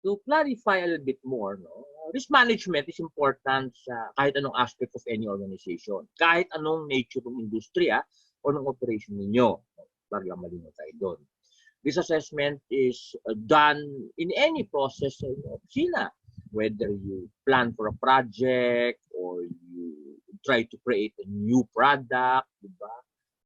to clarify a little bit more, no, risk management is important sa kahit anong aspect of any organization. Kahit anong nature ng industriya o ng operation ninyo. Para lang malinaw tayo doon. This assessment is done in any process sa inyong opisina. Whether you plan for a project or you try to create a new product, diba?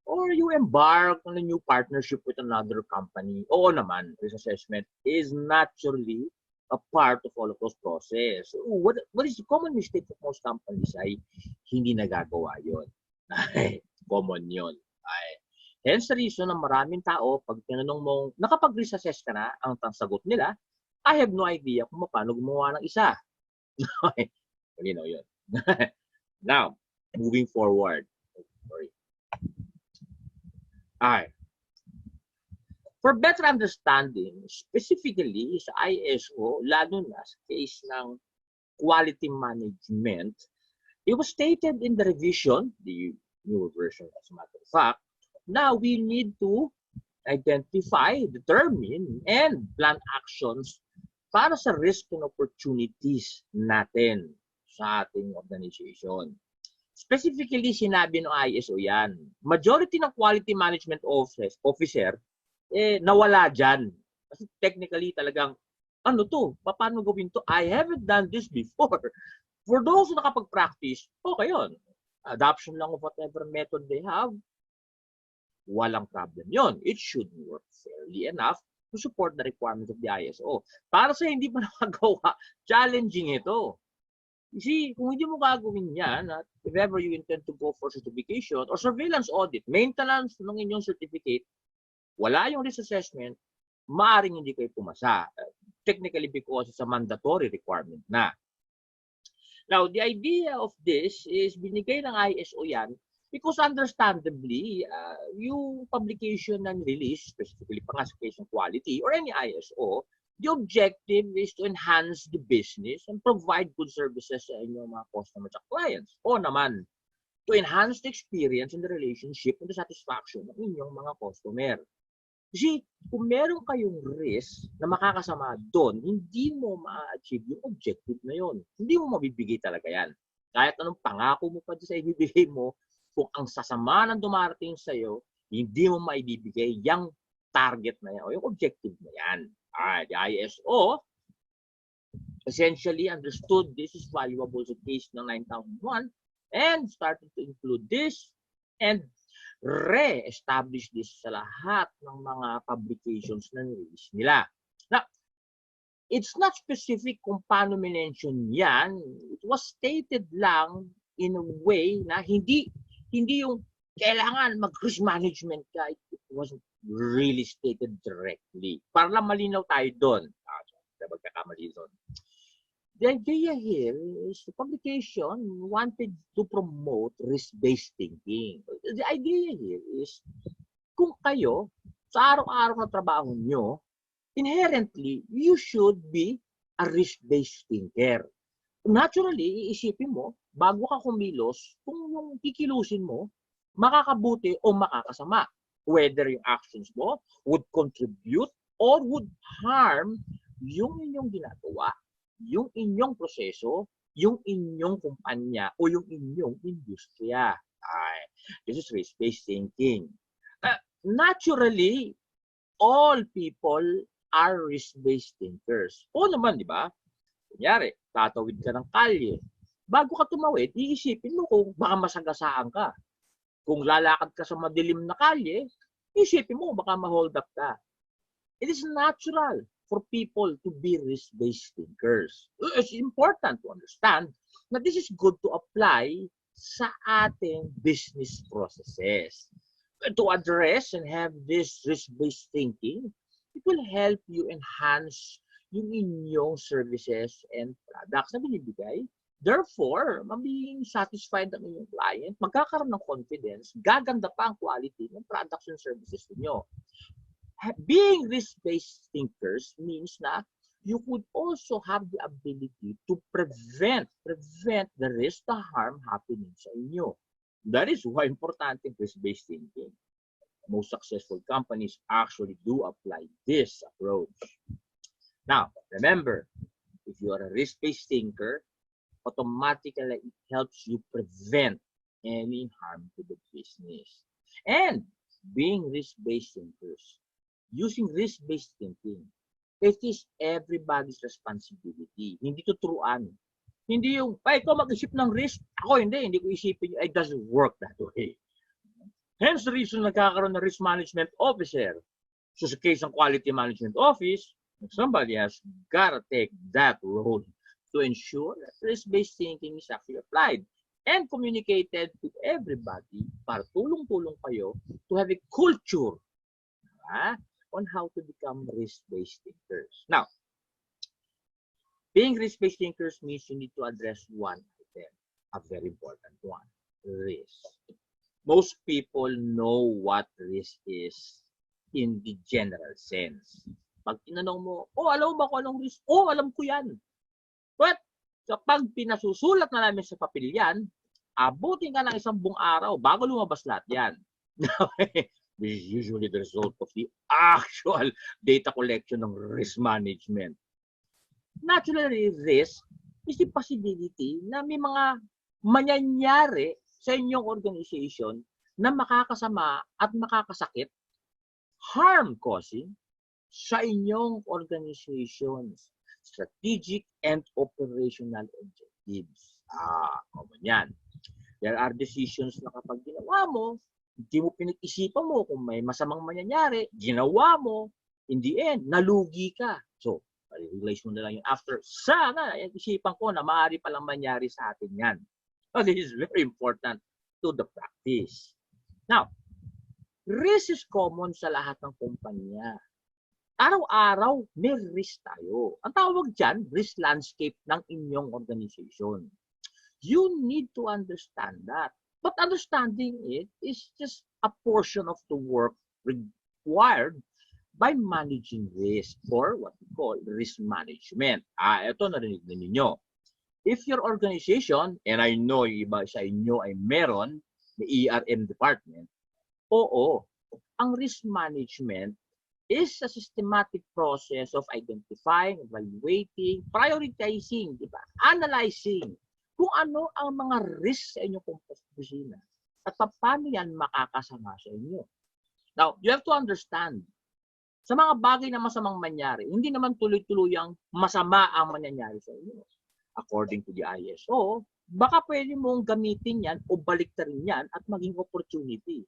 Or you embark on a new partnership with another company. Oo naman, risk assessment is naturally a part of all of those process. So, what is the common mistake of most companies ay hindi nagagawa yun. Ay, common yun. Ay. Hence the reason na maraming tao, pag tinanong mo, nakapag-risk assess ka na, ang sagot nila, I have no idea kung paano gumawa ng isa. Malinaw yun. Now, moving forward. Sorry. Alright. For better understanding, specifically sa ISO, lalo na sa case ng quality management, it was stated in the revision, the newer version as a matter of fact, now we need to identify, determine, and plan actions para sa risk and opportunities natin sa ating organization. Specifically, sinabi ng ISO yan. Majority ng quality management officer, nawala dyan. Kasi technically talagang, ano to? Paano gawin to? I haven't done this before. For those who nakapag-practice, okay yun. Adoption lang of whatever method they have, walang problem yun. It should work fairly enough to support the requirements of the ISO. Para sa hindi pa nakagawa, challenging ito. You see, kung hindi mo gagawin yan, at if ever you intend to go for certification or surveillance audit, maintenance ng inyong certificate, wala yung risk assessment, maaaring hindi kayo pumasa. Technically because it's a mandatory requirement na. Now, the idea of this is binigay ng ISO yan because understandably, yung publication and release, specifically pangascation quality or any ISO, the objective is to enhance the business and provide good services sa inyong mga customers at clients. O naman, to enhance the experience and the relationship and the satisfaction ng inyong mga customer. Kasi kung meron kayong risk na makakasama doon, hindi mo ma-achieve yung objective na yun. Hindi mo mabibigay talaga yan. Kahit anong pangako mo pa sa ibibigay mo, kung ang sasama ng dumarating sa'yo, hindi mo maibibigay yung target na yan o yung objective na yan. The ISO essentially understood this is valuable sa case ng 9001 and started to include this and re-establish this sa lahat ng mga publications na nirelease nila. Now, it's not specific kung paano minention yan. It was stated lang in a way na hindi yung kailangan mag-risk management ka. It wasn't really stated directly. Para lang malinaw tayo doon. Magkakamali doon. The idea here is the publication wanted to promote risk-based thinking. The idea here is kung kayo sa araw-araw na trabaho nyo, inherently, you should be a risk-based thinker. Naturally, iisipin mo, bago ka kumilos, kung yung kikilusin mo, makakabuti o makakasama. Whether yung actions mo would contribute or would harm yung inyong ginagawa, yung inyong proseso, yung inyong kumpanya, o yung inyong industriya. This is risk-based thinking. Naturally, all people are risk-based thinkers. O naman, di ba? Kunyari, tatawid ka ng kalye. Bago ka tumawid, iisipin mo kung baka masagasaan ka. Kung lalakad ka sa madilim na kalye, isipin mo baka ma-hold up ka. It is natural for people to be risk-based thinkers. It's important to understand na this is good to apply sa ating business processes. To address and have this risk-based thinking, it will help you enhance yung inyong services and products na binibigay. Therefore, magiging satisfied ang inyong client, magkakaroon ng confidence, gaganda pa ang quality ng products and services niyo. Being risk-based thinkers means na you could also have the ability to prevent the risk, the harm happening sa inyo. That is why importante risk-based thinking. Most successful companies actually do apply this approach. Now, Remember, if you are a risk-based thinker, automatically it helps you prevent any harm to the business. And being risk-based thinkers, using risk-based thinking, it is everybody's responsibility. Hindi tuturuan. Hindi yung, ay, ikaw mag-isip ng risk. Ako hindi ko isipin. It doesn't work that way. Hence the reason nagkakaroon ng risk management officer. So sa case ng quality management office, somebody has got to take that role to ensure that risk-based thinking is actually applied and communicated to everybody para tulong-tulong kayo to have a culture on how to become risk-based thinkers. Now, being risk-based thinkers means you need to address one item, a very important one, risk. Most people know what risk is in the general sense. Pag tinanong mo, alam mo ba kung anong risk? Alam ko yan. But kapag pinasusulat na namin sa papel yan, abutin ka ng isang buong araw bago lumabas lahat yan. This is usually the result of the actual data collection ng risk management. Naturally, risk is the possibility na may mga mangyayari sa inyong organization na makakasama at makakasakit, harm-causing sa inyong organization's strategic and operational objectives. Common yan. There are decisions na kapag ginawa mo, hindi mo pinag-isipan mo kung may masamang mangyayari, ginawa mo, in the end, nalugi ka. So, realize mo na lang yun after. Sana, isipan ko na maaari palang mangyari sa atin yan. So, this is very important to the practice. Now, risk is common sa lahat ng kumpanya. Araw-araw, may risk tayo. Ang tawag dyan, risk landscape ng inyong organization. You need to understand that. But understanding it is just a portion of the work required by managing risk or what we call risk management. Ito narinig na ninyo. If your organization, and I know yung iba sa inyo ay meron, may ERM department, ang risk management is a systematic process of identifying, evaluating, prioritizing, diba? Analyzing kung ano ang mga risk sa inyong opisina at paano yan makakasama sa inyo. Now, you have to understand, sa mga bagay na masamang mangyari, hindi naman tuloy-tuluyang masama ang mangyayari sa inyo. According to the ISO, baka pwede mong gamitin yan o baliktarin yan at maging opportunity.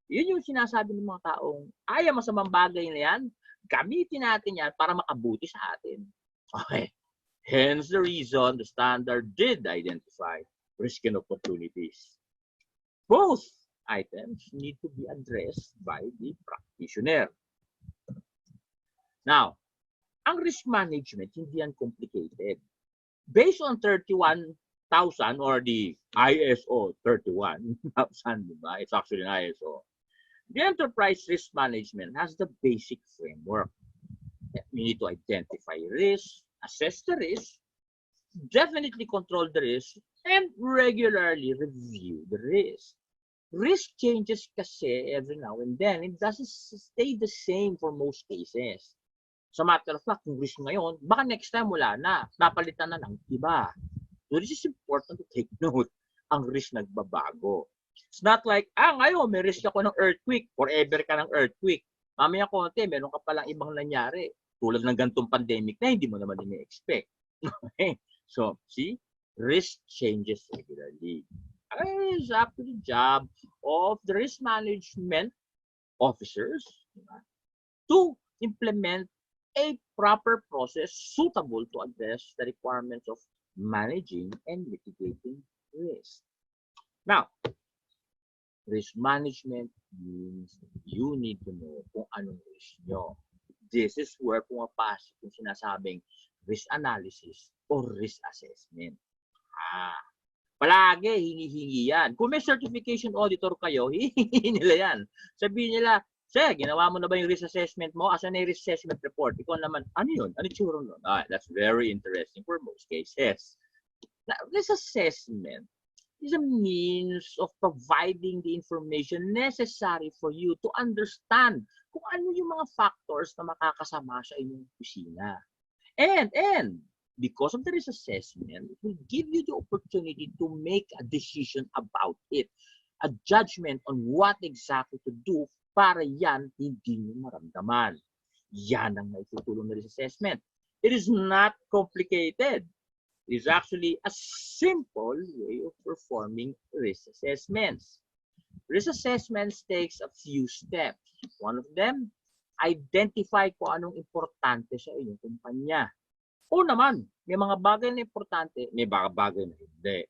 Yun yung sinasabi ng mga taong, ang masamang bagay na yan, gamitin natin yan para makabuti sa atin. Okay. Hence the reason the standard did identify risk and opportunities. Both items need to be addressed by the practitioner. Now, ang risk management, hindi yan complicated. Based on 31,000 or the ISO 31,000, diba? It's actually an ISO. The enterprise risk management has the basic framework. We need to identify risk, assess the risk, definitely control the risk, and regularly review the risk. Risk changes kasi every now and then. It doesn't stay the same for most cases. Sa matter of fact, yung risk ngayon, baka next time wala na. Napalitan na ng iba. So this is important to take note. Ang risk nagbabago. It's not like, ngayon may risk ako ng earthquake. Forever ka ng earthquake. Mamaya konti, meron ka palang ibang nangyari. Tulad ng gantong pandemic na hindi mo naman ini-expect. Okay? So, see? Risk changes regularly. It's up to the job of the risk management officers to implement a proper process suitable to address the requirements of managing and mitigating risk. Now, risk management means you need to know kung anong risk nyo. This is where pumapasok yung sinasabing risk analysis or risk assessment. Palagi, hingi-hingi yan. Kung may certification auditor kayo, hihingi nila yan. Sabihin nila, Sir, ginawa mo na ba yung risk assessment mo? Asan na yung risk assessment report? Ikaw naman, ano yun? Ano tsura nun? That's very interesting for most cases. Now, risk assessment is a means of providing the information necessary for you to understand kung ano yung mga factors na makakasama sa inyong opisina. And because of the risk assessment, it will give you the opportunity to make a decision about it, a judgment on what exactly to do para yan hindi nyo maramdaman. Yan ang naitutulong na risk assessment. It is not complicated. It is actually a simple way of performing risk assessments. Risk assessments takes a few steps. One of them, identify kung anong importante sa inyong kumpanya. O naman, may mga bagay na importante, may mga bagay na hindi.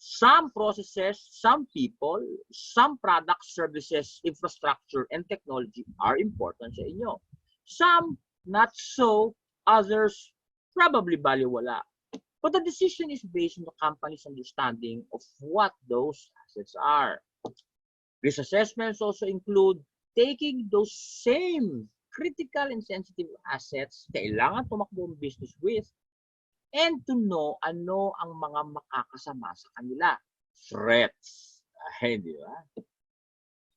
Some processes, some people, some products, services, infrastructure, and technology are important sa inyo. Some, not so. Others, probably baliwala. But the decision is based on the company's understanding of what those assets are. Risk assessments also include taking those same critical and sensitive assets kailangan tumakbo ang business with and to know ano ang mga makakasama sa kanila. Threats. Ay, di ba?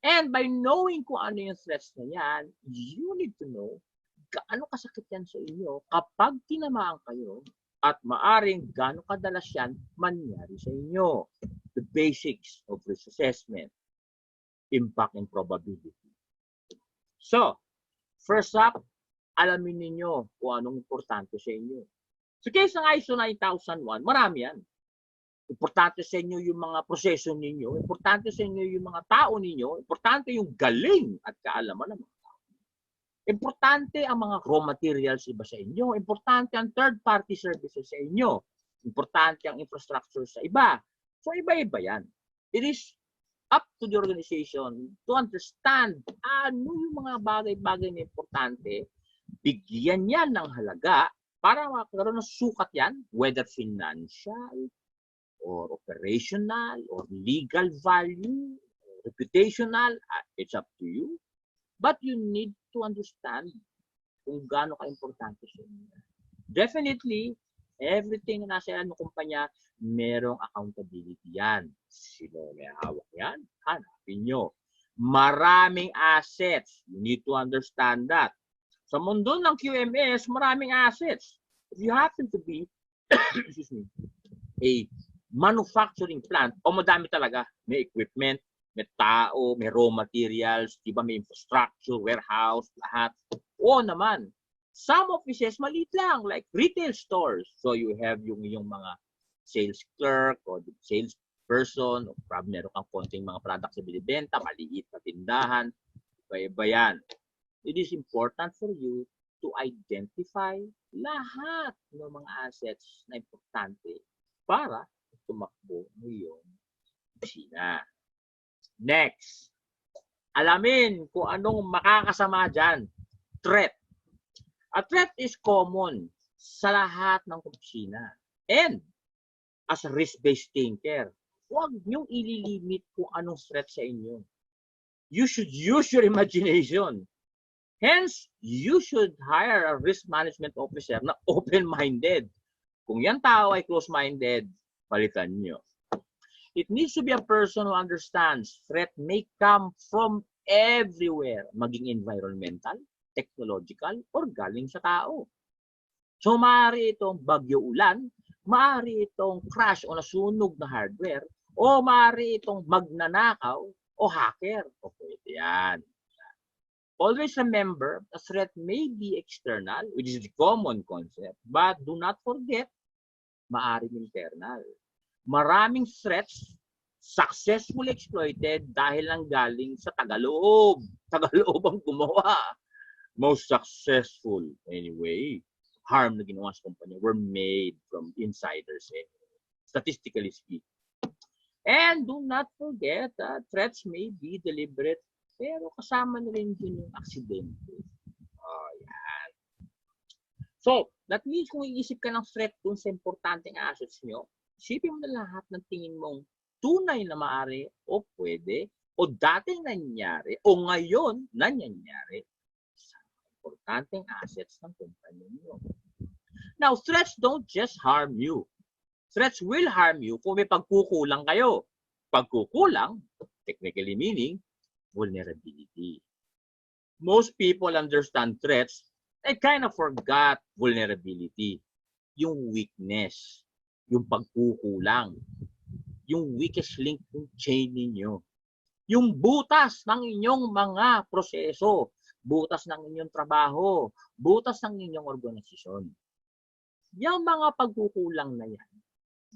And by knowing kung ano yung threats na yan, you need to know gaano kasakit yan sa inyo kapag tinamaan kayo at maaring gaano kadalas yan mangyari sa inyo. The basics of risk assessment. Impact and probability. So, first up, alamin ninyo kung anong importante sa inyo. Sa case ng ISO 9001, marami yan. Importante sa inyo yung mga proseso ninyo, importante sa inyo yung mga tao ninyo, importante yung galing at kaalaman ng mga tao. Importante ang mga raw materials iba sa inyo, importante ang third-party services sa inyo, importante ang infrastructure sa iba. So, iba-iba yan. It is up to the organization to understand ano yung mga bagay-bagay na importante, bigyan yan ng halaga para makakaroon ng sukat yan, whether financial, or operational, or legal value, or reputational, it's up to you. But you need to understand kung gaano ka-importante siya. Definitely, everything na nasa ng kumpanya, merong accountability yan. Sino may hawak yan? Hanapin nyo. Maraming assets. You need to understand that. Sa mundo ng QMS, maraming assets. If you happen to be excuse me, a manufacturing plant, o madami talaga, may equipment, may tao, may raw materials, diba, may infrastructure, warehouse, lahat. O naman, some offices, maliit lang, like retail stores. So you have yung mga sales clerk o sales person, o probably meron kang konting mga products na binibenta, maliit na tindahan, iba-iba yan. It is important for you to identify lahat ng mga assets na importante para tumakbo mo yung opisina. Next, alamin kung anong makakasama dyan. Threat. A threat is common sa lahat ng opisina. And as a risk-based thinker, huwag niyong ililimit kung anong threat sa inyo. You should use your imagination. Hence, you should hire a risk management officer na open-minded. Kung yan tao ay close-minded, palitan nyo. It needs to be a person who understands threat may come from everywhere, maging environmental, technological, or galing sa tao. So, maaari itong bagyo ulan, maaari itong crash o nasunog na hardware, o maaari itong magnanakaw o hacker. O pwede yan. Always remember, a threat may be external, which is the common concept, but do not forget, maaring internal. Maraming threats successfully exploited dahil lang galing sa tagaloob. Tagaloob ang gumawa. Most successful, anyway, harm na ginawa sa kumpanya were made from insiders, statistically speaking. And do not forget that threats may be deliberate, pero kasama na rin yun yung aksidente. Oh, yan. So, that means kung iisip ka ng threat dun sa importanteng assets nyo, isipin mo na lahat ng tingin mong tunay na maaari o pwede o dating nangyari o ngayon nangyayari sa importanteng assets ng kumpanya nyo. Now, threats don't just harm you. Threats will harm you kung may pagkukulang kayo. Pagkukulang, technically meaning, vulnerability. Most people understand threats I kind of forgot vulnerability, yung weakness, yung pagkukulang, yung weakest link ng chain ninyo, yung butas ng inyong mga proseso, butas ng inyong trabaho, butas ng inyong organisasyon. Yung mga pagkukulang na yan,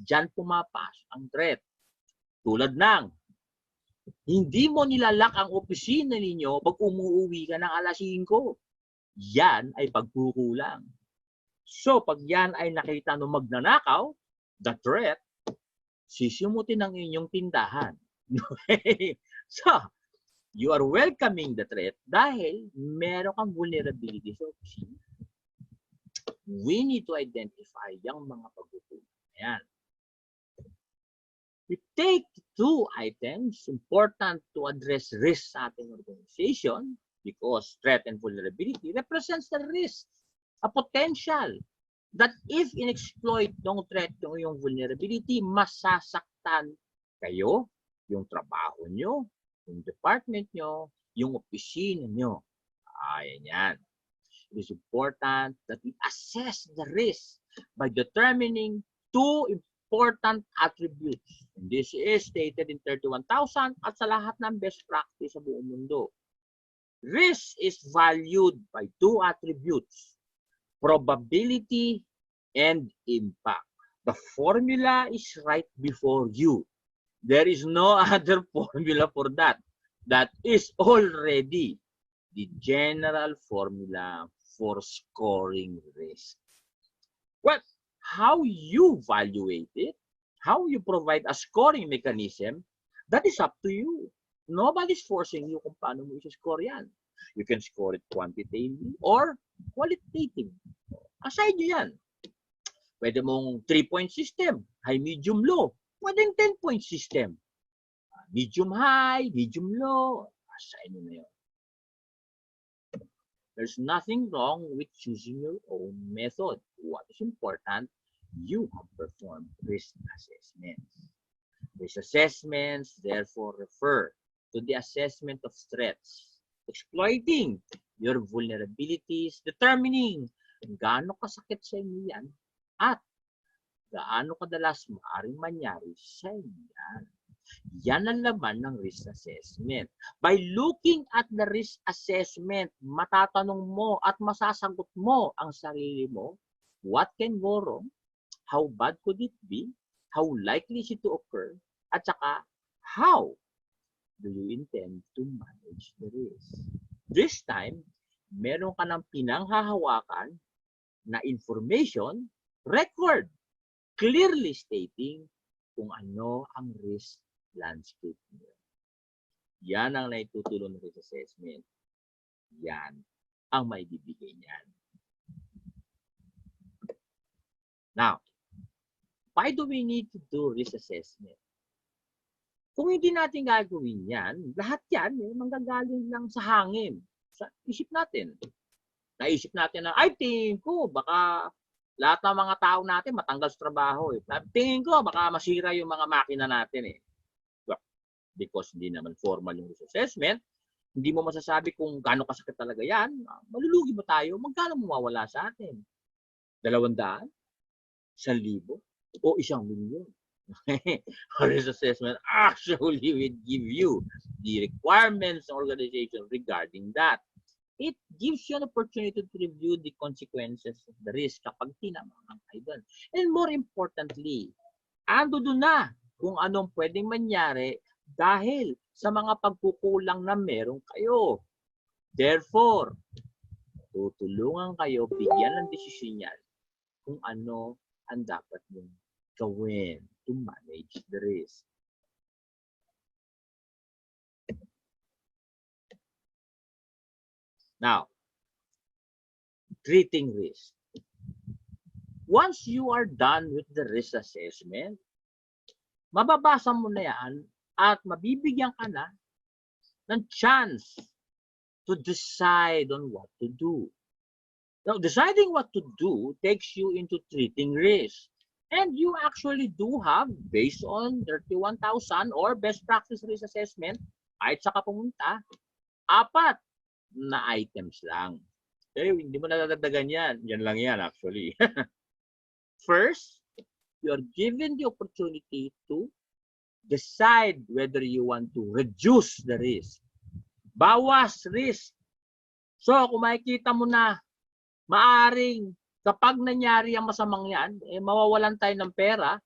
dyan pumapasok ang threat. Tulad ng, hindi mo nilalak ang opisina ninyo pag umuwi ka ng alas 5. Yan ay pagkukulang. So, pag yan ay nakita ng magnanakaw, the threat, sisimutin ang inyong tindahan. So, you are welcoming the threat dahil meron kang vulnerability sa opisina. We need to identify yung mga pagkukulang na yan. We take 2 items important to address risk sa ating organization because threat and vulnerability represents the risk, a potential that if inexploit ng threat yung vulnerability, masasaktan kayo, yung trabaho nyo, yung department nyo, yung opisina nyo. Ayan yan. It is important that we assess the risk by determining 2 important attributes. And this is stated in 31,000 at sa lahat ng best practice sa buong mundo. Risk is valued by 2 attributes, probability and impact. The formula is right before you. There is no other formula for that. That is already the general formula for scoring risk. Well, how you evaluate it, how you provide a scoring mechanism, that is up to you. Nobody's forcing you kung paano mo i-score yan. You can score it quantitatively or qualitative. Aside nyo yan. Pwede mong 3-point system, high, medium, low. Pwedeng 10-point system. Medium high, medium low. Aside nyo na yun. There's nothing wrong with choosing your own method. What is important, you have performed risk assessments. Risk assessments therefore refer to the assessment of threats, exploiting your vulnerabilities, determining gaano kasakit sa inyo yan at gaano kadalas maaaring mangyari sa inyo yan. Yan ang laman ng risk assessment. By looking at the risk assessment, matatanong mo at masasagot mo ang sarili mo, what can go wrong? How bad could it be? How likely is it to occur? At saka, how do you intend to manage the risk? This time, meron ka ng pinanghahawakan na information, record, clearly stating kung ano ang risk landscape niyo. Yan ang naitutulong ng risk assessment. Yan ang maibibigay niyan. Now, why do we need to do risk assessment? Kung hindi natin gagawin yan, lahat yan manggagaling lang sa hangin. Sa isip natin. Naisip natin na, ay tingin ko, baka lahat ng mga tao natin matanggal sa trabaho. Tingin ko, baka masira yung mga makina natin eh. Because hindi naman formal yung risk assessment, hindi mo masasabi kung gaano kasakit talaga yan. Malulugi ba tayo? Magkano mawawala sa atin? 200? 1,000? O 1,000,000? Risk assessment actually will give you the requirements of organization regarding that. It gives you an opportunity to review the consequences of the risk kapag tinamaan kayo doon. And more importantly, ando doon na kung anong pwedeng mangyari dahil sa mga pagkukulang na meron kayo. Therefore, tutulungan kayo, bigyan ng desisyon yan kung ano ang dapat mong gawin to manage the risk. Now, treating risk. Once you are done with the risk assessment, mababasa mo na yan at mabibigyan ka na ng chance to decide on what to do. Now, deciding what to do takes you into treating risk. And you actually do have, based on 31,000 or best practice risk assessment, kahit saka pumunta, 4 na items lang. Hindi mo nadadagdagan yan. Yan lang yan actually. First, you are given the opportunity to decide whether you want to reduce the risk. Bawas risk. So, kung makikita mo na maaring kapag nangyari ang masamang yan, mawawalan tayo ng pera,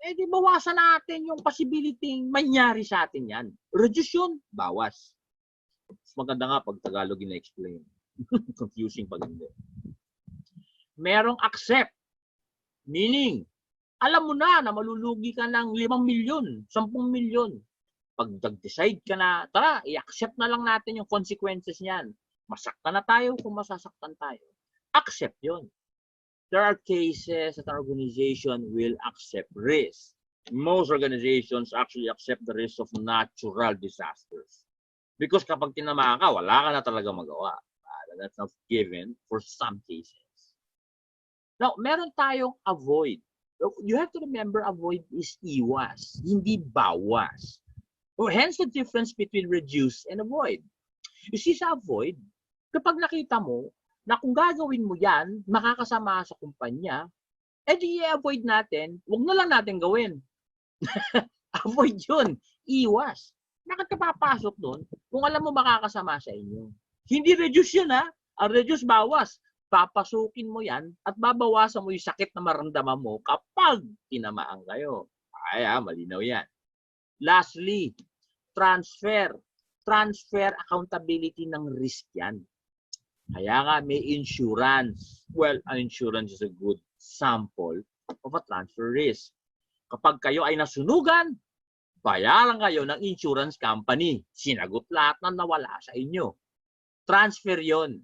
di bawasan natin yung possibility mangyari sa atin yan. Reduce yun, bawas. Mas maganda nga pag Tagalog ina-explain. Confusing pag hindi. Merong accept. Meaning, alam mo na malulugi ka ng 5 milyon, 10 milyon. Pag nag-decide ka na, tara, i-accept na lang natin yung consequences niyan. Masaktan na tayo kung masasaktan tayo. Accept yon. There are cases that an organization will accept risk. Most organizations actually accept the risk of natural disasters. Because kapag tinamaan ka, wala ka na talaga magawa. That's not given for some cases. Now, meron tayong avoid. You have to remember, avoid is iwas, hindi bawas. Hence the difference between reduce and avoid. You see, sa avoid, kapag nakita mo na kung gagawin mo yan, makakasama sa kumpanya, di i-avoid natin, huwag na lang natin gawin. Avoid yun, iwas. Bakit ka papasok doon kung alam mo makakasama sa inyo? Hindi reduce yun ha. Ang reduce, bawas. Papasukin mo yan at babawasan mo yung sakit na maramdaman mo kapag tinamaan kayo. Malinaw yan. Lastly, transfer. Transfer accountability ng risk yan. Kaya nga may insurance. Well, an insurance is a good sample of a transfer risk. Kapag kayo ay nasunugan, bayaran kayo ng insurance company. Sinagot lahat na nawala sa inyo. Transfer yon.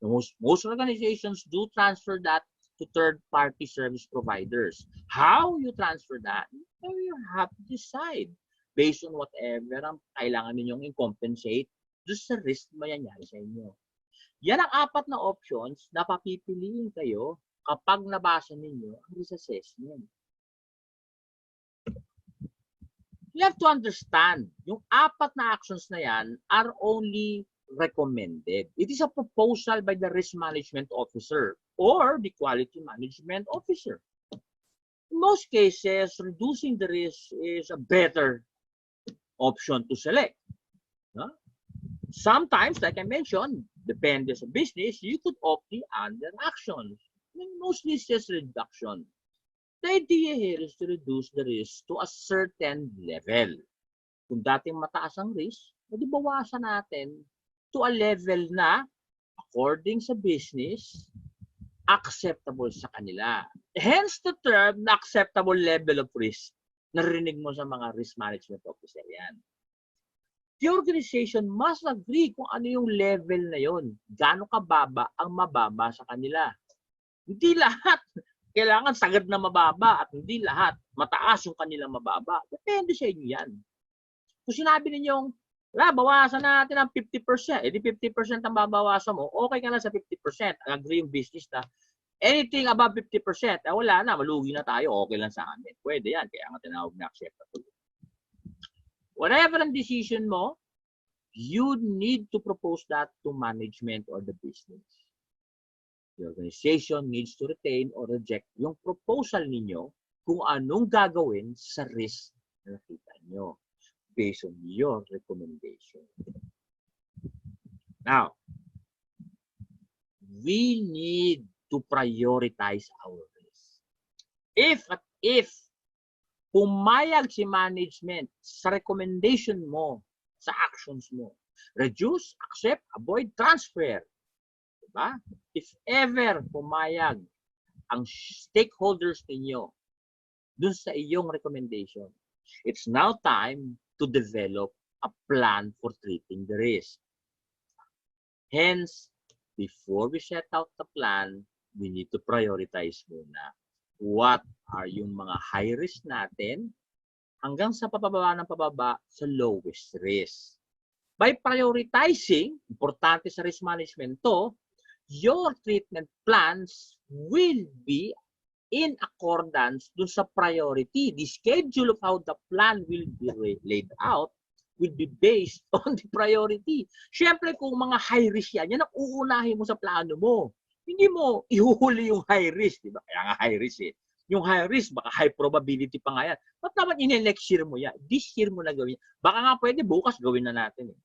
Most organizations do transfer that to third-party service providers. How you transfer that? Well, you have to decide based on whatever ang kailangan ninyong i-compensate doon sa risk na mangyayari sa inyo. Yan ang 4 na options na papipiliin kayo kapag nabasa ninyo ang risk assessment. You have to understand, yung 4 na actions na yan are only recommended. It is a proposal by the risk management officer or the quality management officer. In most cases, reducing the risk is a better option to select. Sometimes, like I mentioned, depending sa business, you could opt the other actions. Mostly it's just reduction. The idea here is to reduce the risk to a certain level. Kung dating mataas ang risk, bawasan natin to a level na, according sa business, acceptable sa kanila. Hence the term na acceptable level of risk. Narinig mo sa mga risk management officer yan. The organization must agree kung ano yung level na yon. Gaano kababa ang mababa sa kanila. Hindi lahat kailangan sagad na mababa at hindi lahat mataas yung kanilang mababa. Depende sa inyo yan. Kung sinabi ninyong, bawasan natin ang 50%. Di 50% ang babawasan mo, okay ka na sa 50%. Agree yung business na. Anything above 50%, wala na, malugi na tayo, okay lang sa amin. Pwede yan, kaya nga tinawag na acceptable. Whatever ang decision mo, you need to propose that to management or the business. The organization needs to retain or reject yung proposal ninyo kung anong gagawin sa risk na nakita nyo based on your recommendation. Now, we need to prioritize our risk. If pumayag si management sa recommendation mo, sa actions mo, reduce, accept, avoid, transfer. Diba? If ever pumayag ang stakeholders ninyo dun sa iyong recommendation, it's now time to develop a plan for treating the risk. Hence, before we set out the plan, we need to prioritize muna. What are yung mga high risk natin hanggang sa pababa ng pababa sa lowest risk. By prioritizing, importante sa risk management to, your treatment plans will be in accordance dun sa priority. The schedule of how the plan will be laid out will be based on the priority. Siyempre, kung mga high risk yan ang uunahin mo sa plano mo. Hindi mo ihuhuli yung high risk, di ba? Kaya nga high risk eh. Yung high risk, baka high probability pa nga yan. Ba't naman next year mo yan? This year mo na gawin. Baka nga pwede bukas gawin na natin eh.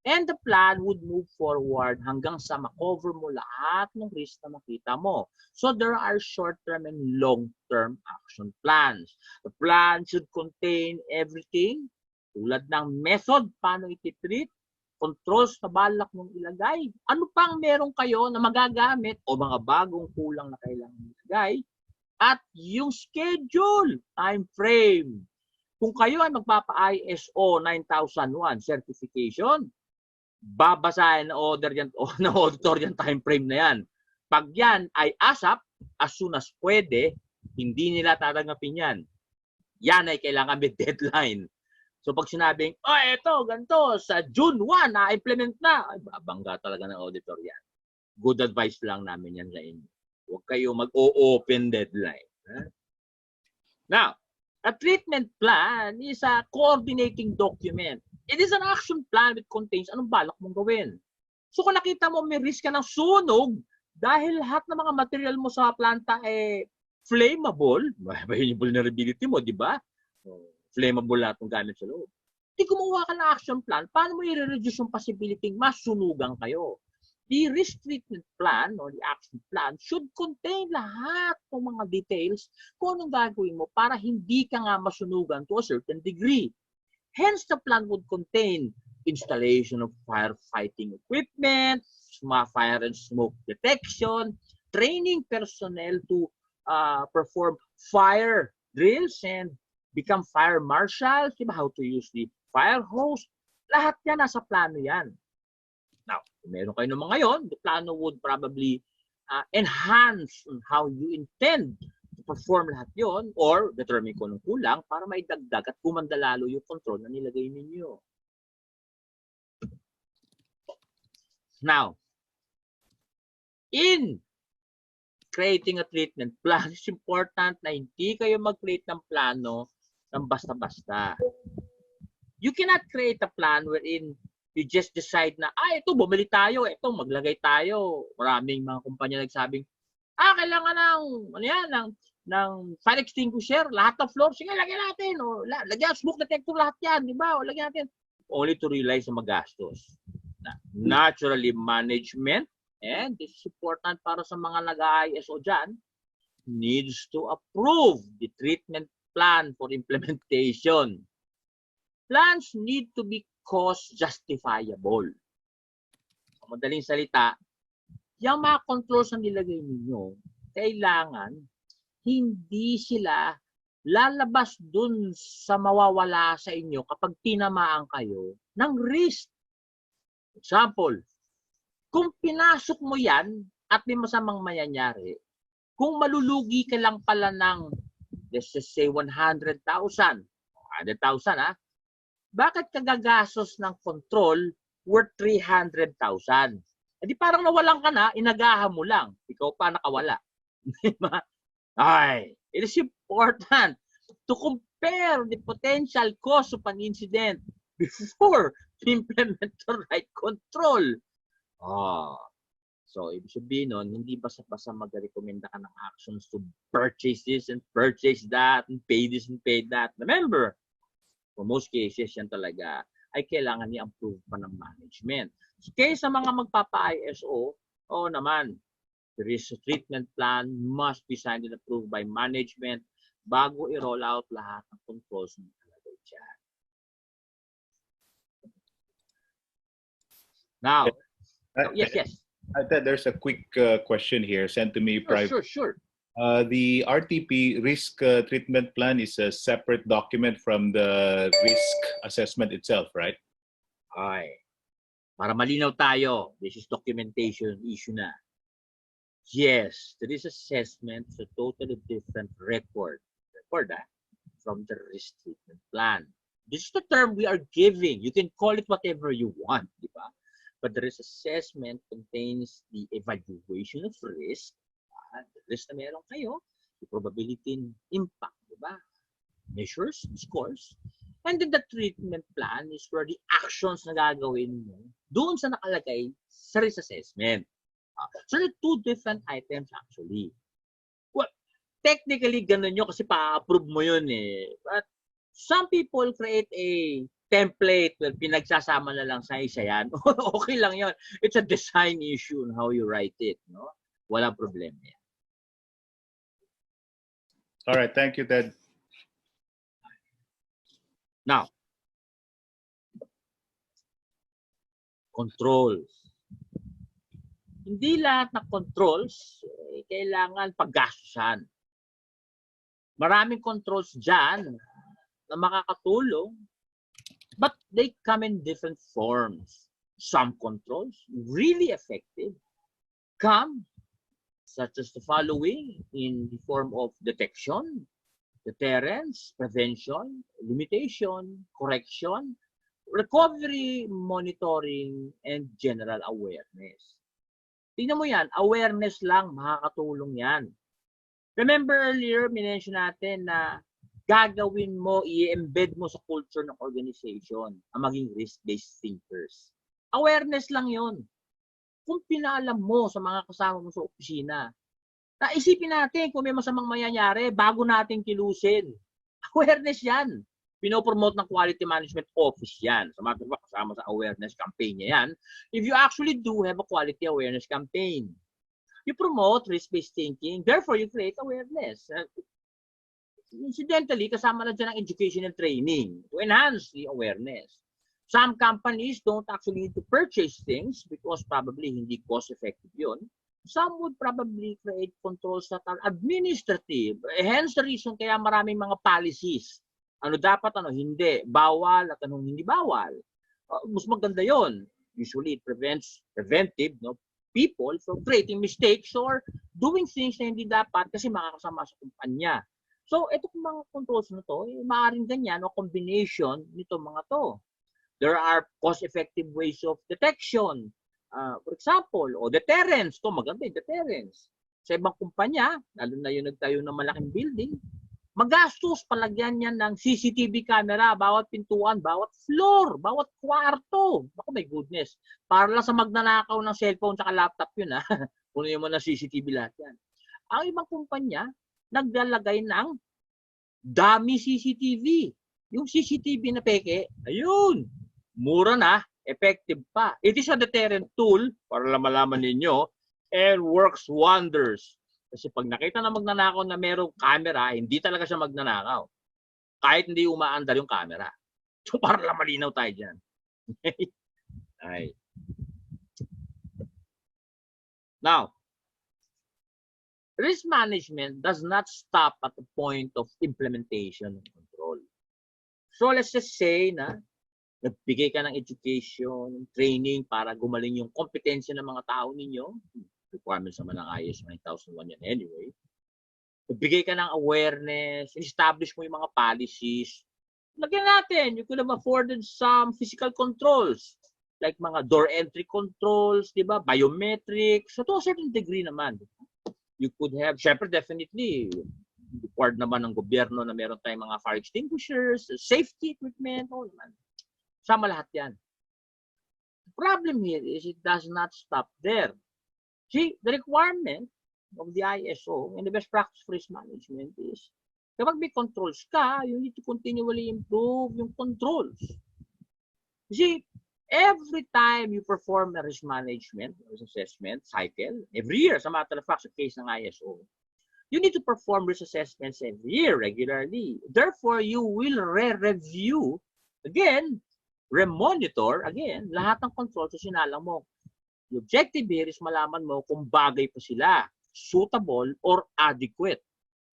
And the plan would move forward hanggang sa makover mo lahat ng risk na makita mo. So there are short-term and long-term action plans. The plan should contain everything tulad ng method, paano iti-treat, controls na balak mong ilagay. Ano pang meron kayo na magagamit o mga bagong kulang na kailangan ilagay. At yung schedule, time frame. Kung kayo ay magpapa-ISO 9001 certification, babasahin na order yan o na auditor yan time frame na yan. Pag yan ay ASAP, as soon as pwede, hindi nila tatanggapin yan. Yan ay kailangan may deadline. So pag sinabing, oh eto, ganito, sa June 1 na-implement na, ay babangga talaga ng auditor yan. Good advice lang namin yan sa inyo. Huwag kayo mag-o-open deadline. Now, a treatment plan is a coordinating document. It is an action plan that contains anong balak mong gawin. So kung nakita mo may risk ka ng sunog dahil lahat ng mga material mo sa planta flammable, may vulnerability mo, di ba? Flammable lahat ng gamit sa loob. Di gumawa ka ng action plan, paano mo i-reduce yung possibility masunugan kayo? The risk treatment plan or the action plan should contain lahat ng mga details kung anong gagawin mo para hindi ka nga masunugan to a certain degree. Hence, the plan would contain installation of firefighting equipment, fire and smoke detection, training personnel to perform fire drills and become fire marshals, how to use the fire hose. Lahat yan, nasa plano yan. Now, kung meron kayo ng mga yon, the plano would probably enhance on how you intend perform lahat yon or determine kung anong kulang para maidagdag at kumanda lalo yung control na nilagay ninyo. Now, in creating a treatment plan, it's important na hindi kayo mag-create ng plano ng basta-basta. You cannot create a plan wherein you just decide na, ito, bumili tayo, ito, maglagay tayo. Maraming mga kumpanya nagsabing, kailangan ng fire extinguisher, lahat ng floor, sige, lagyan natin. O, lagyan, smoke detector, lahat yan, di ba? O, lagyan natin. Only to realize na magastos. Naturally, management, and this is important para sa mga nag-ISO dyan, needs to approve the treatment plan for implementation. Plans need to be cost justifiable. Sa madaling salita, yung mga controls na nilagay ninyo, kailangan hindi sila lalabas dun sa mawawala sa inyo kapag tinamaan kayo ng risk. Example, kung pinasok mo yan at may masamang mangyayari, kung malulugi ka lang pala ng, let's just say, 100,000, 100,000 bakit ka gagastos ng control worth 300,000? Di parang nawalan ka na, inagahan mo lang. Ikaw pa nakawala. It is important to compare the potential cost of an incident before you implement the right control. So, ibig sabihin nun, hindi basta-basta mag-recommenda ka ng actions to purchase this and purchase that and pay this and pay that. Remember, for most cases, yan talaga ay kailangan i-approve pa ng management. So, kaya sa mga magpapa-ISO, naman, the risk treatment plan must be signed and approved by management bago i-roll out lahat ng controls na nakalagay dyan. Now, yes. There's a quick question here sent to me privately. Sure. The RTP risk treatment plan is a separate document from the risk assessment itself, right? Para malinaw tayo, this is documentation issue na. Yes, the risk assessment is a totally different record from the risk treatment plan. This is the term we are giving. You can call it whatever you want, di ba? But the risk assessment contains the evaluation of risk, the risk na meron kayo, the probability and impact, di ba? measures, scores. And then the treatment plan is where the actions na gagawin mo doon sa nakalagay sa risk assessment. So, there are two different items actually. Well, technically, ganun yun kasi pa-approve mo yun eh. But some people create a template, well, pinagsasama na lang sa isa yan. Okay lang yun. It's a design issue on how you write it. No? Walang problema yan. All right, thank you, Ted. Now, controls. Hindi lahat ng controls kailangan paggastusan. Maraming controls dyan na makakatulong, but they come in different forms. Some controls, really effective, come such as the following in the form of detection, deterrence, prevention, limitation, correction, recovery, monitoring, and general awareness. Tingnan mo yan, awareness lang, makakatulong yan. Remember earlier, minention natin na gagawin mo, i-embed mo sa culture ng organization ang maging risk-based thinkers. Awareness lang yon. Kung pinaalam mo sa mga kasama mo sa opisina, naisipin natin kung may masamang mangyayari bago natin kilusin. Awareness yan. Pinopromote ng Quality Management Office yan. Sa mga kasama sa awareness campaign niya yan. If you actually do have a quality awareness campaign, you promote risk-based thinking, therefore you create awareness. Incidentally, kasama na dyan ang education and training to enhance the awareness. Some companies don't actually need to purchase things because probably hindi cost-effective yun. Some would probably create controls that are administrative. Hence the reason kaya maraming mga policies. Ano dapat, ano hindi. Bawal at anong hindi bawal. Mas maganda yon. Usually it prevents preventive people from creating mistakes or doing things na hindi dapat kasi makakasama sa kumpanya. So, ito kung mga controls na to, maaaring ganyan o combination nito mga to. There are cost-effective ways of detection. For example, deterrence. Ito, maganda yung deterrence. Sa ibang kumpanya, lalo na yung nagtayo ng malaking building, magastos palagyan niya ng CCTV camera, bawat pintuan, bawat floor, bawat kwarto. Ako, my goodness. Para lang sa magnanakaw ng cellphone at laptop yun, ha? Puno mo na CCTV lahat yan. Ang ibang kumpanya, naglalagay ng dummy CCTV. Yung CCTV na peke, ayun, mura na, effective pa. It is a deterrent tool, para lang malaman ninyo, and works wonders. Kasi pag nakita na magnanakaw na merong camera, hindi talaga siya magnanakaw. Kahit hindi umaandar yung camera. So, para lang malinaw tayo dyan. Ay. Now, risk management does not stop at the point of implementation and control. So, let's just say na nagbigay ka ng education, training para gumaling yung kompetensya ng mga tao ninyo. Requirements naman ng ISO 9001 yan anyway. Nagbigay ka ng awareness, establish mo yung mga policies. Lagyan natin, you could have afforded some physical controls like mga door entry controls, di ba? Biometrics. So to a certain degree naman. You could have, syempre definitely, required naman ng gobyerno na meron tayong mga fire extinguishers, safety equipment, all naman. Sama lahat yan. The problem here is it does not stop there. See, the requirement of the ISO and the best practice for risk management is kapag may controls ka, you need to continually improve yung controls. You see, every time you perform a risk management, risk assessment cycle, every year, sa matter of fact, sa case ng ISO, you need to perform risk assessments every year regularly. Therefore, you will re-review, again, re-monitor, again, lahat ng controls na sinalang mo. The objective here is malaman mo kung bagay pa sila, suitable or adequate.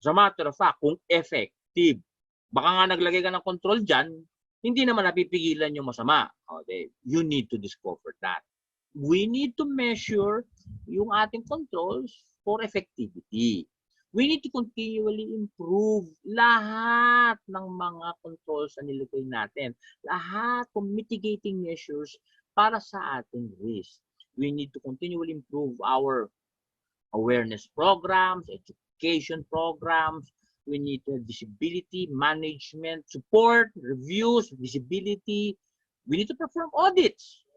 As a matter of fact, kung effective. Baka nga naglagay ka ng control dyan, hindi naman napipigilan yung masama. Okay. You need to discover that. We need to measure yung ating controls for effectivity. We need to continually improve lahat ng mga controls na nilagay natin. Lahat ng mitigating measures para sa ating risk. We need to continually improve our awareness programs, education programs, we need to have visibility, management, support, reviews, visibility. We need to perform audits.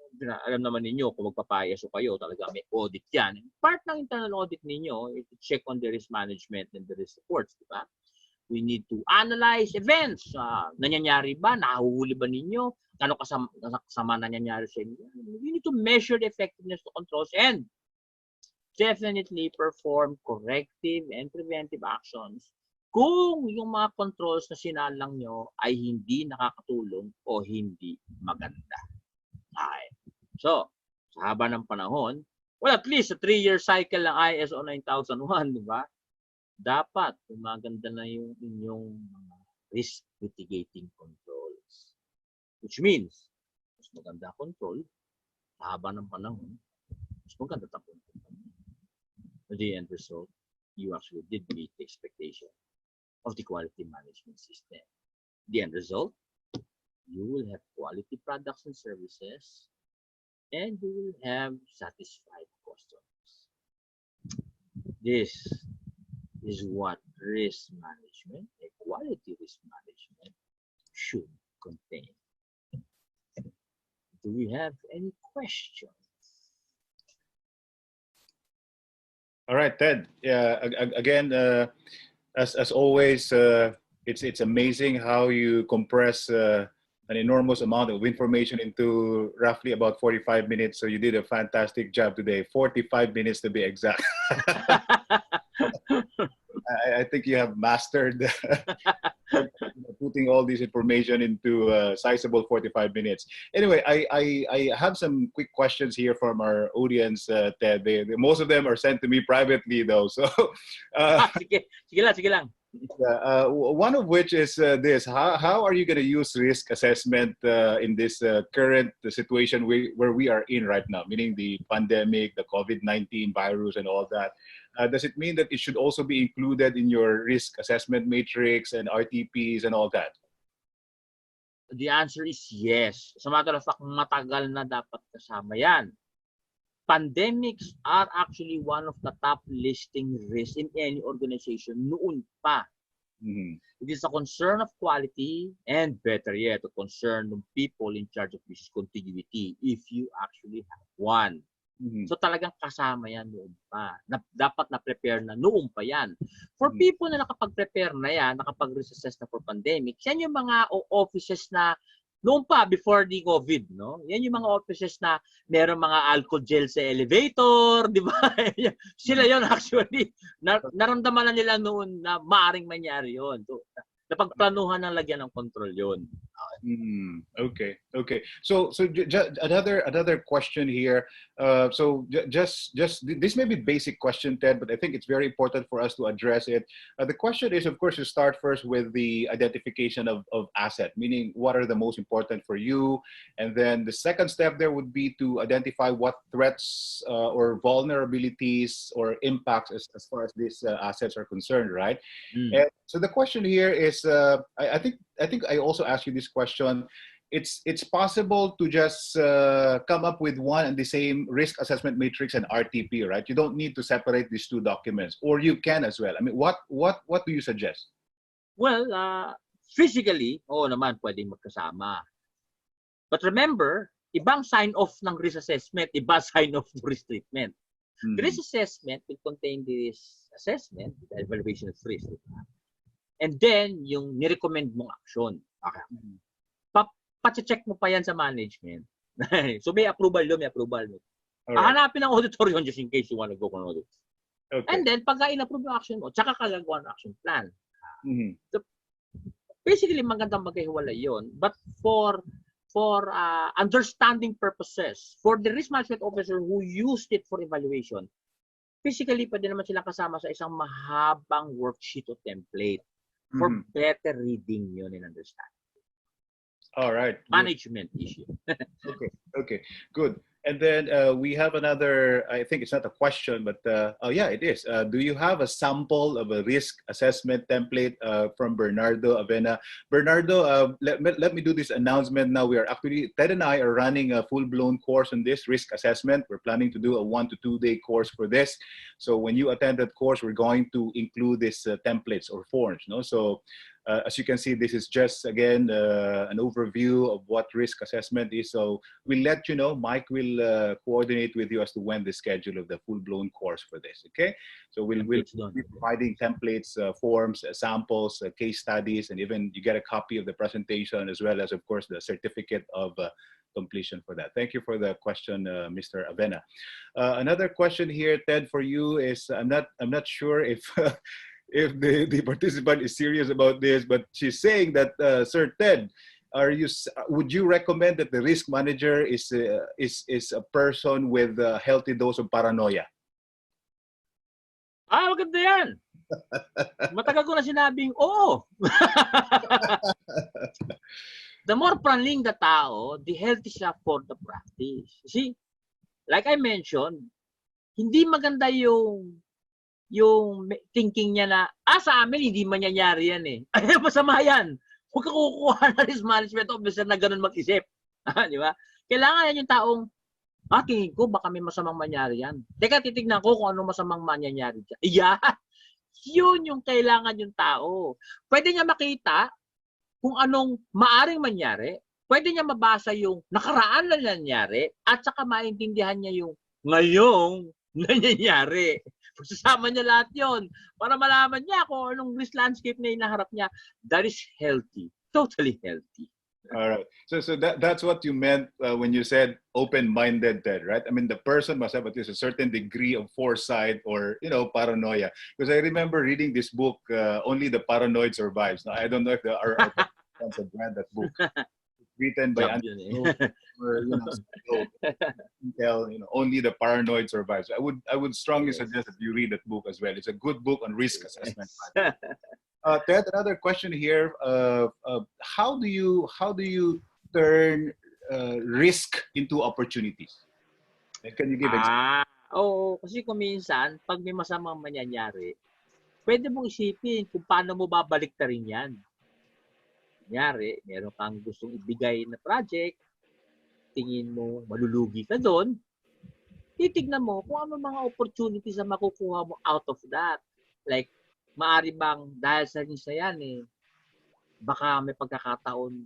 Alam naman ninyo kung magpapayaso kayo, talaga may audit yan. Part ng internal audit ninyo is to check on the risk management and the risk reports, di ba? We need to analyze events. Nangyayari ba? Nahuhuli ba ninyo? Ano kasama nangyayari sa inyo? We need to measure the effectiveness of controls and definitely perform corrective and preventive actions kung yung mga controls na sinalang nyo ay hindi nakakatulong o hindi maganda. Okay. So, sa haba ng panahon, well, at least a 3-year cycle ng ISO 9001, di ba? Dapat maganda na yung inyong mga risk mitigating controls. Which means, mas maganda control, sa haba ng panahon, mas maganda tapon. The end result, you actually did meet the expectation of the quality management system. The end result, you will have quality products and services, and you will have satisfied customers. This is what risk management, a quality risk management, should contain. Do we have any questions? All right, Ted. Yeah, again, as always, it's amazing how you compress an enormous amount of information into roughly about 45 minutes. So you did a fantastic job today. 45 minutes to be exact. I think you have mastered putting all this information into a sizable 45 minutes. Anyway, I have some quick questions here from our audience, Ted. Most of them are sent to me privately, though. So, sige lang. one of which is this: how are you going to use risk assessment in this current situation where we are in right now, meaning the pandemic, the COVID-19 virus, and all that? Does it mean that it should also be included in your risk assessment matrix and RTPs and all that? The answer is yes. Sa matter of fact, matagal na dapat kasama yan. Pandemics are actually one of the top listing risks in any organization noon pa. Mm-hmm. It is a concern of quality and better yet, a concern of people in charge of business continuity if you actually have one. Mm-hmm. So talagang kasama yan noon pa. Dapat na-prepare na noon pa yan. For people na nakapag-prepare na yan, nakapag-reassess na for pandemic, yan yung mga offices na noon pa, before the COVID, no? Yan yung mga offices na meron mga alcohol gel sa elevator, di ba? Sila yon actually. Naramdaman na nila noon na maaring mangyari yon. So, napagplanuhan ng lagyan ng control yon. Okay. So another question here. So just this may be basic question, Ted, but I think it's very important for us to address it. The question is, of course, to start first with the identification of asset, meaning what are the most important for you, and then the second step there would be to identify what threats or vulnerabilities or impacts as far as these assets are concerned, right? And so the question here is, I think I also asked you this question. It's possible to just come up with one and the same risk assessment matrix and RTP, right? You don't need to separate these two documents, or you can as well. I mean, what do you suggest? Well, physically, naman pwedeng magkasama. But remember, ibang sign-off ng risk assessment, iba sign-off ng risk treatment. The risk assessment will contain the risk assessment, the evaluation of risk. And then, yung nirecommend mong action. Okay. Pa-check mo pa yan sa management. So, may approval yun, may approval. Hahanapin ng auditor yun just in case you want to go on audit. Okay. And then, pagka in-approve yung action mo, tsaka kagagawa ng action plan. So, basically, magandang maghiwalay yun. But for understanding purposes, for the risk management officer who used it for evaluation, physically, pwede naman silang kasama sa isang mahabang worksheet o template for better reading yun and understanding. All right. Management issue. Okay. Good. And then we have another, I think it's not a question, but oh yeah, it is. Do you have a sample of a risk assessment template from Bernardo Avena? Bernardo, let me do this announcement now. We are actually, Ted and I are running a full-blown course on this risk assessment. We're planning to do a 1 to 2 day course for this. So when you attend that course, we're going to include these templates or forms. No? So as you can see, this is just, again, an overview of what risk assessment is. So we'll let you know. Mike will coordinate with you as to when the schedule of the full-blown course for this, okay? So we'll be providing templates, forms, samples, case studies, and even you get a copy of the presentation, as well as, of course, the certificate of completion for that. Thank you for the question, Mr. Avena. Another question here, Ted, for you is, I'm not sure if if the participant is serious about this, but she's saying that, Sir Ted, would you recommend that the risk manager is a person with a healthy dose of paranoia? Maganda yan. Matagal ko na sinabing, oo. The more praning the tao, the healthy siya for the practice. See, like I mentioned, hindi maganda yung thinking niya na, sa amin, hindi mangyayari yan eh. Ay, masama yan. Huwag ka kukuha na risk management officer na ganun mag-isip. Di ba? Kailangan yan yung taong, tingin ko, baka may masamang mangyari yan. Teka, titignan ko kung anong masamang mangyayari dyan. Yeah. Yun yung kailangan yung tao. Pwede niya makita kung anong maaring mangyari. Pwede niya mabasa yung nakaraan na nangyari at saka maintindihan niya yung ngayong nangyayari. Pagsasama niya lahat yon para malaman niya kung anong risk landscape na hinaharap niya. That is healthy. Totally healthy. All right. So that's what you meant when you said open-minded, Ted, right? I mean, the person must have at least a certain degree of foresight or, paranoia. Because I remember reading this book, Only the Paranoid Survives. Now, I don't know if our fans have read that book. Written by Only the Paranoid Survives. I would strongly suggest that you read that book as well. It's a good book on risk assessment. Ted, another question here. How do you turn risk into opportunities? Can you give examples? Oo, kasi kung minsan, pag may masamang mangyayari, pwede mong isipin kung paano mo babalik ta rin yan. Kunyari, meron kang gustong ibigay na project, tingin mo malulugi ka doon, titignan mo kung ano mga opportunities na makukuha mo out of that. Like, maari bang dahil sa risk na yan, baka may pagkakataon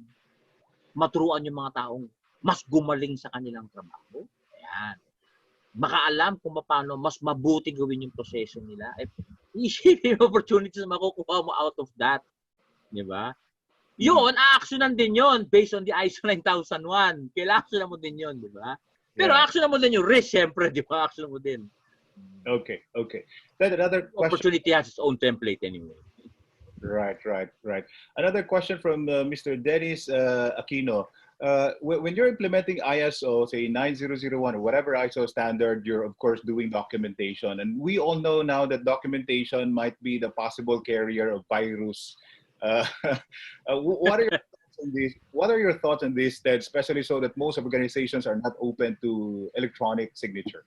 maturuan yung mga taong mas gumaling sa kanilang trabaho. Ayan. Baka alam kung paano mas mabuti gawin yung proseso nila. Isipin yung opportunities na makukuha mo out of that. Di ba? Yun, a-actionan din yun based on the ISO 9001. Kailangan actionan mo din yun, di ba? Pero actionan mo din yung risk, syempre, di ba? Actionan mo din. Okay. Then another question. Opportunity has its own template anyway. Right. Another question from Mr. Dennis Aquino. When you're implementing ISO, say 9001 or whatever ISO standard, you're of course doing documentation. And we all know now that documentation might be the possible carrier of virus. What are your thoughts on this? What are your thoughts on this, Ted, especially so that most organizations are not open to electronic signature?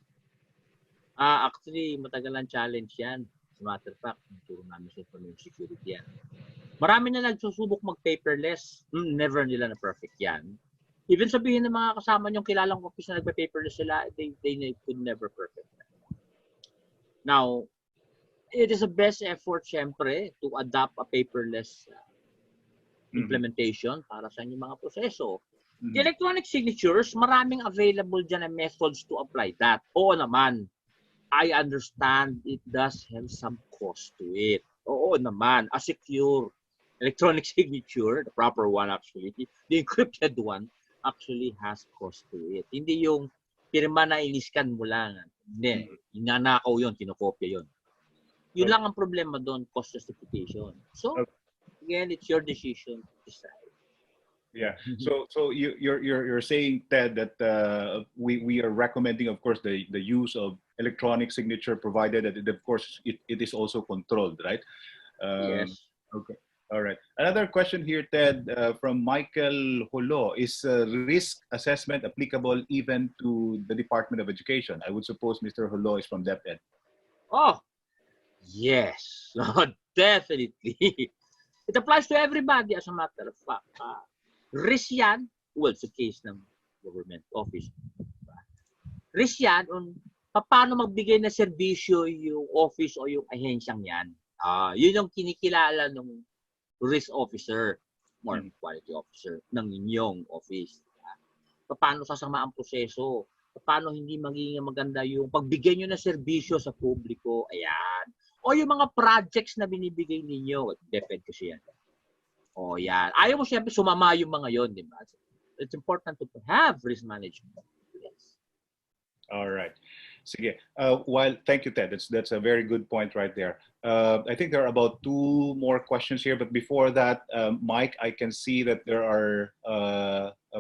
Actually, matagal ang challenge yan. As a matter of fact, turo namin sa information security yan. Marami na nagsusubok mag-paperless. Never nila na perfect yan. Even sabihin ng mga kasama niyong kilalang office na nagpa-paperless sila, they could never perfect that. Now, it is a best effort, syempre, to adopt a paperless implementation para sa inyong mga proseso. The electronic signatures, maraming available dyan na methods to apply that. Oo naman, I understand it does have some cost to it. Oo naman, a secure electronic signature, the proper one actually, the encrypted one, actually has cost to it. Hindi yung pirma na iniskan mo lang. Hindi, inanakaw yun, kinokopya yun. Yun lang ang problema doon, cost justification. So, again, it's your decision to decide. Yeah. So you're saying, Ted, that we are recommending, of course, the use of electronic signature, provided that of course it is also controlled, right? Yes. Okay. All right. Another question here, Ted, from Michael Holo. Is risk assessment applicable even to the Department of Education? I would suppose Mr. Holo is from DepEd. Oh, yes. Definitely. It applies to everybody as a matter of fact. Risk yan, well, sa case ng government office. Risk yan on paano magbigay ng serbisyo yung office o yung ahensyang yan. Yun yung kinikilala ng risk officer, more quality officer ng inyong office. Paano sasama ang proseso? Paano hindi magiging maganda yung pagbigay nyo ng serbisyo sa publiko? Ayan. O yung mga projects na binibigay ninyo. DepEd kasi yan. O yan. Ayaw mo siyempre sumama yung mga yon, di ba? It's important to have risk management. Yes. All right. Sige. Thank you, Ted. That's a very good point right there. I think there are about 2 more questions here, but before that, Mike, I can see that there are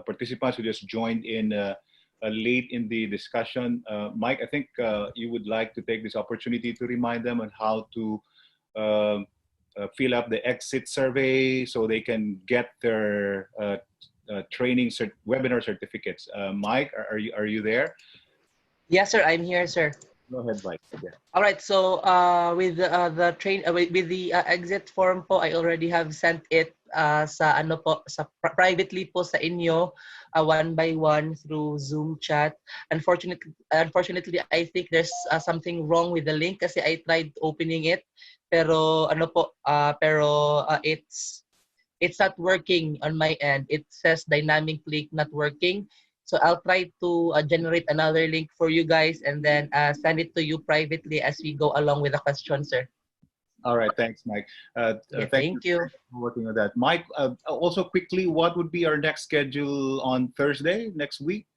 participants who just joined in late in the discussion. Mike, I think you would like to take this opportunity to remind them on how to fill up the exit survey so they can get their webinar certificates. Mike, are you there? Yes, sir. I'm here, sir. Go ahead, Mike. Yeah. All right. So with the exit form po, I already have sent it privately po sa inyo, 1 by 1 through Zoom chat. Unfortunately, I think there's something wrong with the link kasi I tried opening it, pero it's not working on my end. It says dynamic link not working. So I'll try to generate another link for you guys and then send it to you privately as we go along with the question, sir. All right. Thanks, Mike. Thank you for working on that. Mike, also quickly, what would be our next schedule on Thursday next week?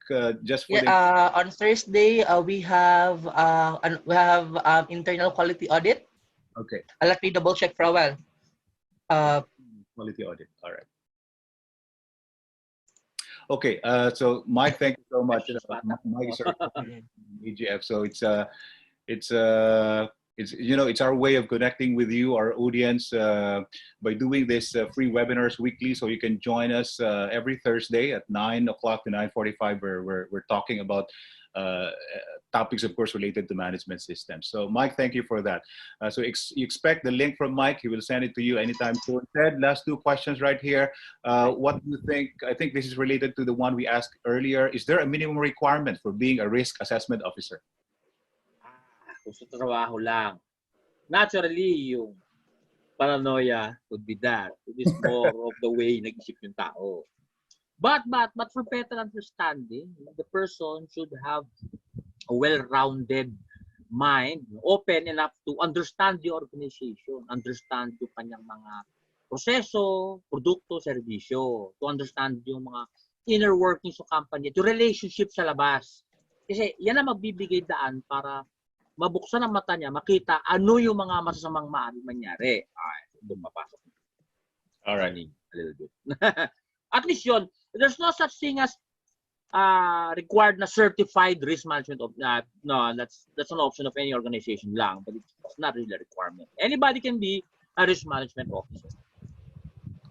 Just for on Thursday, we have internal quality audit. Okay. Let me double check for a while. Quality audit. All right. Okay, so Mike, thank you so much. Mike is our EGF, so it's our way of connecting with you, our audience, by doing this free webinars weekly. So you can join us every Thursday at 9 o'clock to 9:45, where we're talking about topics, of course, related to management systems. So Mike, thank you for that. So you expect the link from Mike. He will send it to you anytime soon. Ted, last 2 questions right here. What do you think? I think this is related to the one we asked earlier. Is there a minimum requirement for being a risk assessment officer? Kung sa trabaho lang. Naturally, yung paranoia would be that. It is more of the way nag-isip yung tao. But for better understanding, the person should have a well-rounded mind, open enough to understand the organization, understand yung kanyang mga proseso, produkto, serbisyo, to understand yung mga inner workings of company, to relationship sa labas. Kasi yan ang magbibigay daan para mabuksan ang mata niya, makita ano yung mga masasamang maaaring mangyari. Doon mapasok. All right. A little bit. At least yun, there's no such thing as required na certified risk management of no, that's an option of any organization lang, but it's not really a requirement. Anybody can be a risk management officer.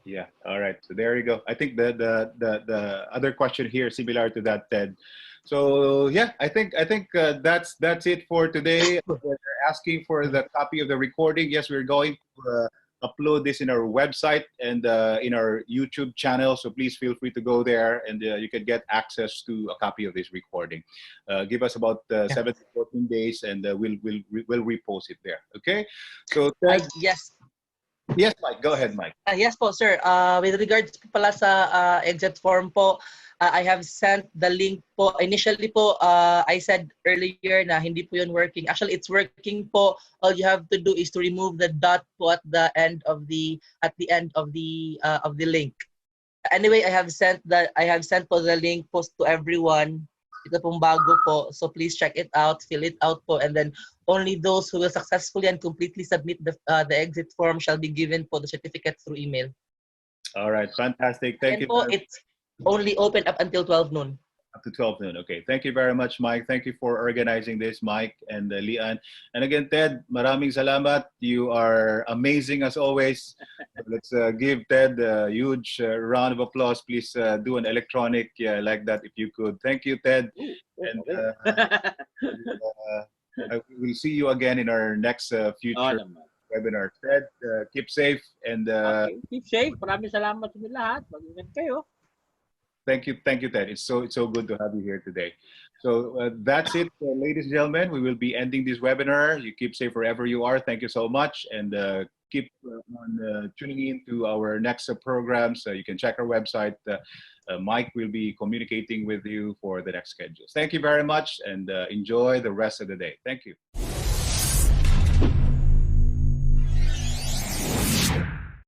Yeah. All right. So there you go. I think the other question here similar to that, Ted. So yeah, I think that's it for today. They're asking for the copy of the recording. Yes, we're going to upload this in our website and in our YouTube channel. So please feel free to go there and you can get access to a copy of this recording. Give us about 7 to 14 days and we'll repost it there. Okay. So yes. Yes, Mike. Go ahead, Mike. Yes po, sir. With regards pala sa exit form po, I have sent the link po. Initially po, I said earlier na hindi po yun working. Actually, it's working po. All you have to do is to remove the dot po at the end of the link. Anyway, I have sent po the link po to everyone. Ito pong bago po. So please check it out, fill it out po, and then only those who will successfully and completely submit the exit form shall be given po the certificate through email. All right, fantastic. Thank you. Po, it's only open up until 12 noon. Up to 12 noon. Okay. Thank you very much, Mike. Thank you for organizing this, Mike and Lian. And again, Ted, maraming salamat. You are amazing as always. Let's give Ted a huge round of applause. Please do an electronic like that if you could. Thank you, Ted. Ooh, And okay. we'll see you again in our next Oo future naman. webinar. Ted, keep safe and Okay. Keep safe. Maraming salamat sa inyo lahat. Mag-ingat kayo. thank you, Ted. It's so good to have you here today. So that's it, ladies and gentlemen. We will be ending this webinar. You keep safe wherever you are. Thank you so much, and keep on tuning in to our next programs. You can check our website. Mike will be communicating with you for the next schedules. Thank you very much, and enjoy the rest of the day. Thank you.